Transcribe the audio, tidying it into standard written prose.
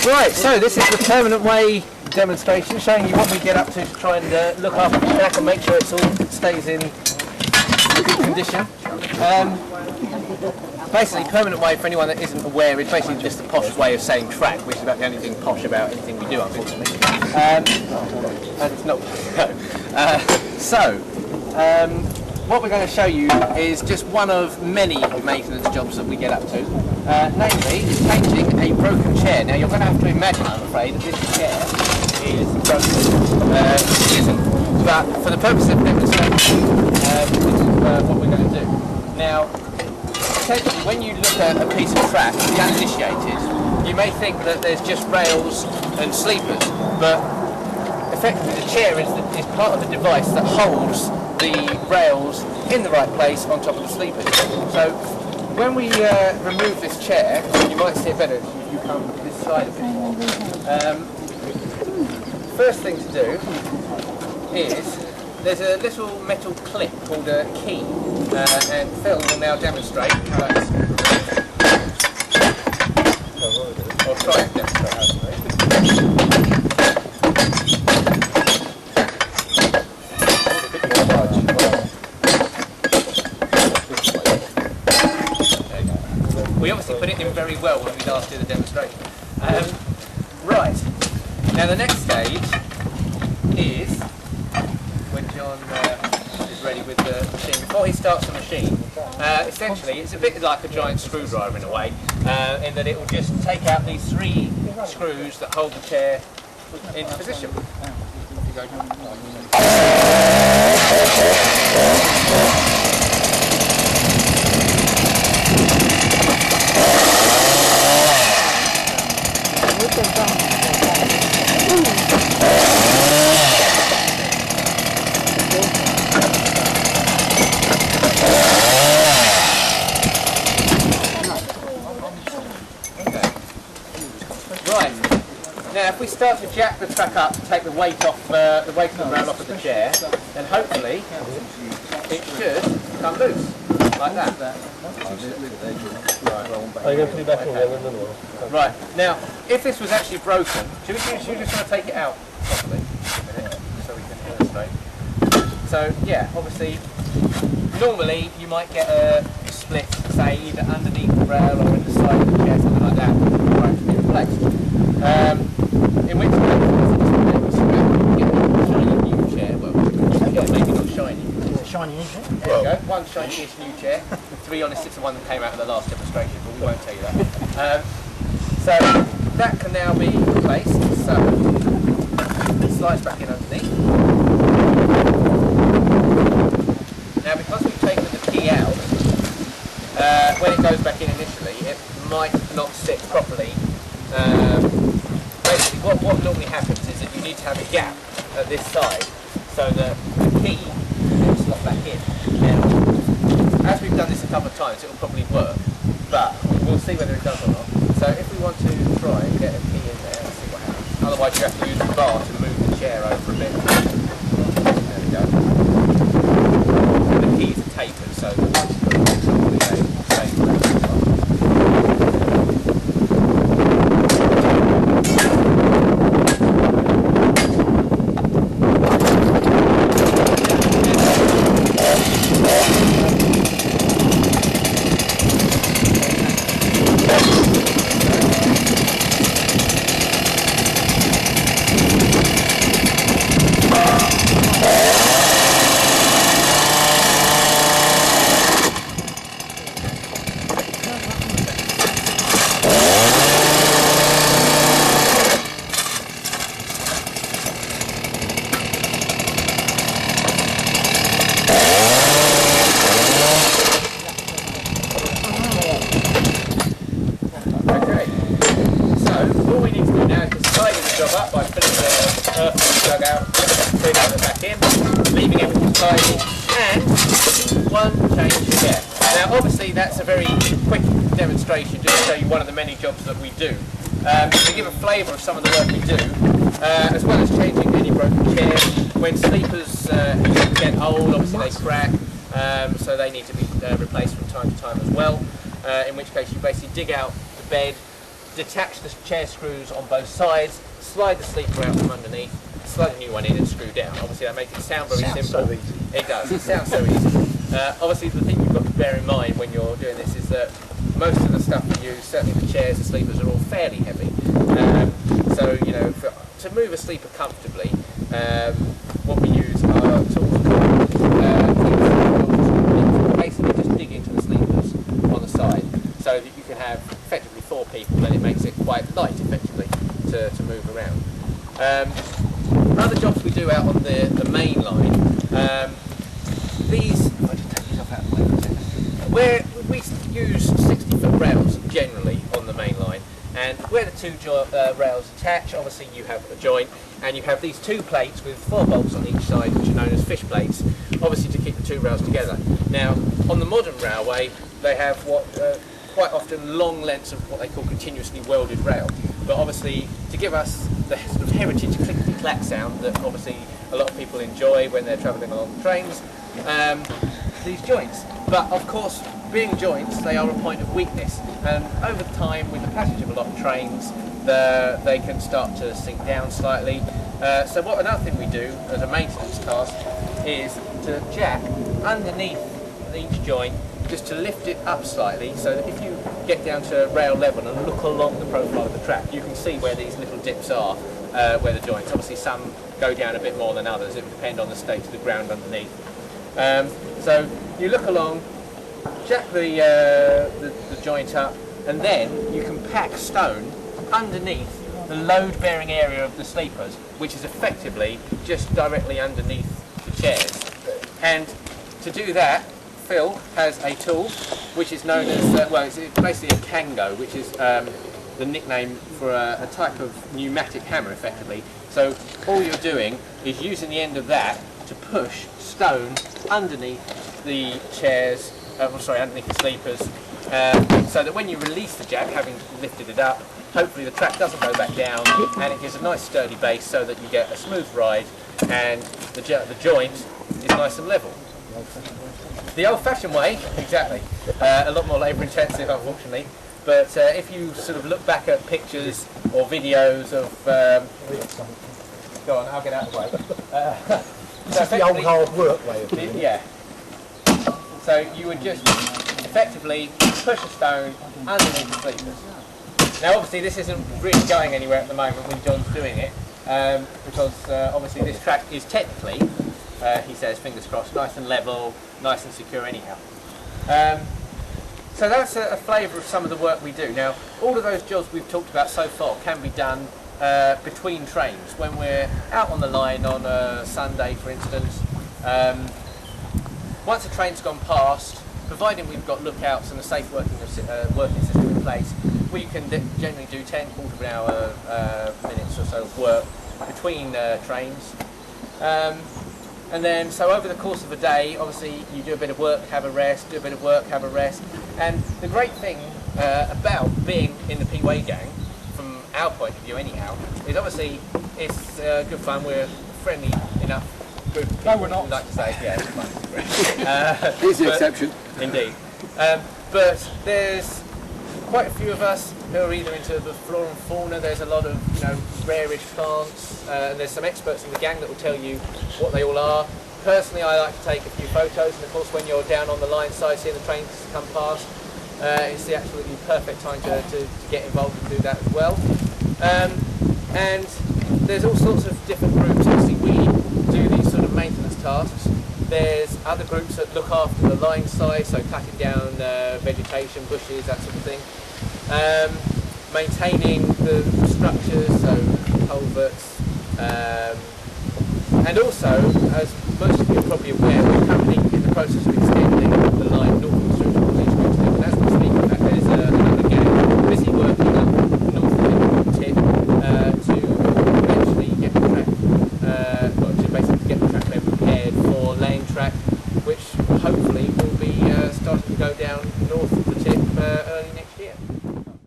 Right, so this is the permanent way demonstration, showing you what we get up to try and look after the track and make sure it all stays in good condition. Basically, permanent way, for anyone that isn't aware, is basically just a posh way of saying track, which is about the only thing posh about anything we do, unfortunately. And it's not. What we're going to show you is just one of many maintenance jobs that we get up to. Namely, changing a broken chair. Now, you're going to have to imagine, I'm afraid, that this chair is broken. It isn't. But for the purpose of demonstration, this is what we're going to do. Now, essentially, when you look at a piece of track, the uninitiated, you may think that there's just rails and sleepers, but effectively the chair is part of the device that holds the rails in the right place on top of the sleepers. So when we remove this chair, you might see it better if you come this side of it. First thing to do is there's a little metal clip called a key, and Phil will now demonstrate how that's removed. Or try and demonstrate how it's removed. We obviously put it in very well when we last did the demonstration. Right, now the next stage is when John is ready with the machine. Before he starts the machine, essentially it's a bit like a giant screwdriver in a way, in that it will just take out these 3 screws that hold the chair into position. Now, if we start to jack the track up to take the weight off the weight of the ground off of the chair, then hopefully it should come loose like that. Are you going to put it back in there? Right. Now, if this was actually broken, should we just want to take it out properly so we can illustrate? So yeah, obviously, normally you might get a split, say either underneath the rail or in the side of the chair, something like that, right to be replaced. In which case, it's get a shiny new chair. Well, maybe not shiny. It's a shiny, isn't it? There you go, one shiny-ish new chair. To be honest, it's the one that came out of the last demonstration, but we won't tell you that. So that can now be replaced. So it slides back in underneath. Now, because we've taken the key out, when it goes back in initially, it might not sit properly. Basically, what normally happens is that you need to have a gap at this side so that the key will slot back in. Now, as we've done this a couple of times, it will probably work, but we'll see whether it does or not. So if we want to try and get a key in there, let's see what happens. Otherwise, you have to use the bar to move the chair over a bit. There we go. The keys are tapered, so the leaving everything tidy, and one change chair. Now obviously that's a very quick demonstration just to show you one of the many jobs that we do. To give a flavour of some of the work we do, as well as changing any broken chairs, when sleepers get old, obviously they crack, so they need to be replaced from time to time as well, in which case you basically dig out the bed, detach the chair screws on both sides, slide the sleeper out from underneath, slide a new one in and screw down. Obviously that makes it sound very simple. So easy. It does, it sounds so easy. Obviously the thing you've got to bear in mind when you're doing this is that most of the stuff we use, certainly the chairs, the sleepers, are all fairly heavy. So, you know, to move a sleeper comfortably, what we use are tools called basically just dig into the sleepers on the side so that you can have effectively 4 people, then it makes it quite light effectively to move around. Other jobs we do out on the main line, these, if I just take these off out of the way for a second, where we use 60-foot rails generally on the main line, and where the 2 rails attach, obviously you have a joint, and you have these 2 plates with 4 bolts on each side, which are known as fish plates, obviously to keep the 2 rails together. Now, on the modern railway, they have what quite often long lengths of what they call continuously welded rail, but obviously to give us the sort of heritage clickety-clack sound that obviously a lot of people enjoy when they're travelling along the trains, these joints. But of course, being joints, they are a point of weakness, and over time, with the passage of a lot of trains, they can start to sink down slightly. So what another thing we do as a maintenance task is to jack underneath each joint, just to lift it up slightly, so that if you get down to rail level and look along the profile of the track, you can see where these little dips are, where the joints. Obviously some go down a bit more than others, it would depend on the state of the ground underneath. So you look along, jack the joint up, and then you can pack stone underneath the load-bearing area of the sleepers, which is effectively just directly underneath the chairs. And to do that, Phil has a tool which is known as, well, it's basically a Kango, which is the nickname for a type of pneumatic hammer, effectively. So all you're doing is using the end of that to push stone underneath the chairs, underneath the sleepers, so that when you release the jack, having lifted it up, hopefully the track doesn't go back down, and it gives a nice sturdy base so that you get a smooth ride, and the joint is nice and level. The old-fashioned way, exactly, a lot more labour intensive unfortunately, but if you sort of look back at pictures or videos of, go on, I'll get out of the way. This is the old hard work way of doing it. Yeah. So you would just effectively push a stone underneath the sleepers. Now obviously this isn't really going anywhere at the moment when John's doing it, because obviously this track is technically, he says, fingers crossed, nice and level, nice and secure anyhow. So that's a flavour of some of the work we do. Now all of those jobs we've talked about so far can be done between trains. When we're out on the line on a Sunday, for instance, once a train's gone past, providing we've got lookouts and a safe working system in place, we can generally do 10, quarter of an hour minutes or so of work between trains. And then, so over the course of a day, obviously you do a bit of work, have a rest, do a bit of work, have a rest. And the great thing about being in the P-Way gang, from our point of view anyhow, is obviously it's good fun. We're friendly enough group of people. No, we're not. We'd like to say, yeah, it's fun. He's the exception. Indeed. But there's quite a few of us who are either into the flora and fauna. There's a lot of, rarish plants, and there's some experts in the gang that will tell you what they all are. Personally, I like to take a few photos, and of course when you're down on the line side seeing the trains come past, it's the absolutely perfect time to get involved and do that as well. And there's all sorts of different groups. Obviously we do these sort of maintenance tasks. There's other groups that look after the line side, so cutting down vegetation, bushes, that sort of thing. Maintaining the structures, so culverts, and also, as most of you are probably aware, we're currently in the process of extending the line north